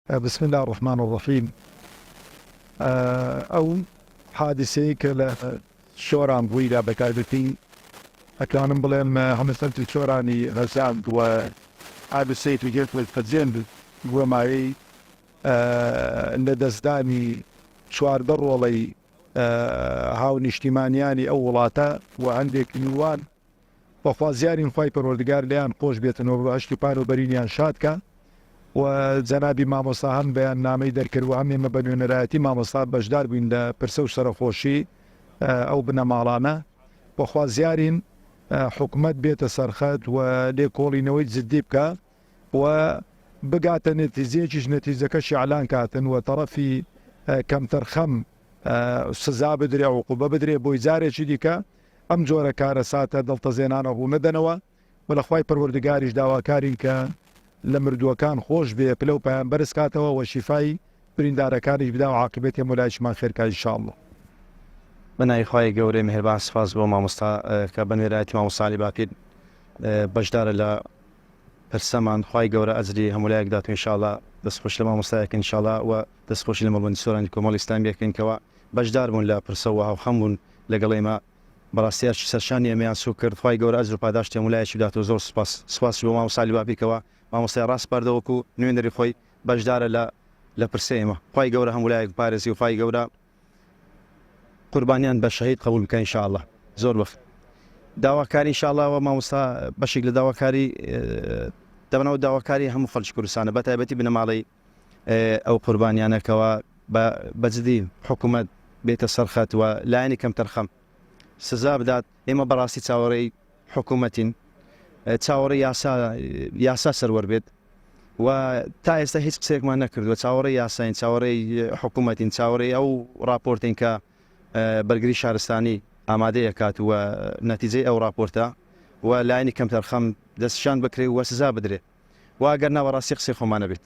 بسم الله الرحمن الرحيم. ئەو حادثەیە کە لە شۆران بوویدا بەکاربێتی ئەتوانم بڵێم هەمەسەری شۆرانی ڕەزاند و حادثەی توگێت فەجێن گوێمایی لەدەستدانی چواردە ڕۆڵەی هاو نیشتیمانیانی ئەو وڵاتە و هەندێک میوان بەخوازیارین خوای پەروەردگار لیان خۆش بێتنەوە بە هەشتی پار و بەرینیان شادکە و جەنابی مامۆستا هەم بەیان نامەی دەرکردووە هەم ئێمە بە نوێنەرایەتی مامۆستا بەشدار بووین لە پرسە و سەرخۆشی ئەو بنەماڵانە بەخوازیارین حکومەت بێتە سەرخەت و لێکۆڵینەوەی جددی بکە و بگاتە نەتیجەیەکیش نەتیجەکەشی عەلان کاتن و تەڕەفی کەمتەرخەم سزا بدرێ عوقوبە بدرێ بۆی جارێکی دیکە ئەم جۆرە کارە ساتە دڵتەزێنانە ڕوو نەدەنەوە و لە خوای پەروەردگاریش داواکارین کە لە مردووەکان خۆش بێ پلە و پایان بەرز کاتەوە و شیفای بریندارەکانیش بدا و عاقبەتی هەموو لایشمان خێرکە ئینشاءالله. بەناوی خوای گەورەی میهرەبان سپاس بۆ مامۆستا کە بە نوێنەرایەتی مامۆستا عەلی باقیر بەشدارە لە پرسەمان. خوای گەورە ئەجری هەموو لایەک داتوین ئینشاءالله. دەستخۆش لە مامۆستایەکە ئینشاءالله و دەستخۆشی لە مەڵبەندی سۆرانی کۆمەڵی ئیسلامی بکەینکەوە بەشدار بوون لە پرسە و هاوخەم بوون لەگەڵ ئێمە. بەڕاستیش سەرشانی ئەمەیان سوو کرد. خوای گەورە ئەجر و پاداشتی هەموو لایەکی بداتەوە. زۆر سپاس بۆ مامۆستا عەلی باقیرەوە مامۆستای ڕاست پەردەوەکو نوێنەری خۆی بەشدارە لە پرسە ئێمە. خوای گەورە هەموو لایەک پارێزی و خوای گەورە قوربانیان بە شەهید قبول بکە ئینشاءالله. زۆر بەخت داواکاری ئینشاءالله و مامۆستا بەشێک لە داواکاری دەبنەوە داواکاری هەموو خەڵکی کوردستانە بە تایبەتی بنەماڵەی ئەو قوربانیانەکەوە بەجددی حکوومەت بێتە سەرخەت و لایەنی کەمتەرخەم سزا بدات. ئێمە بەڕاستی چاوەڕێی حکوومەتین، چاوەڕێی یاسا سەروەر بێت و تا ئێستا هیچ قسێکمان نەکردووە. چاوەڕێی یاساین، چاوەڕێی حکوومەتین، چاوەڕێی ئەو راپۆرتین کە بەرگری شارستانی ئامادەیە کات و نەتیجەی ئەو راپۆرتە و لایەنی کەمتەرخەم دەستشان بکرێ و سزا بدرێت و ئەگەر نا بەڕاستی قسەی خۆمانە بێت.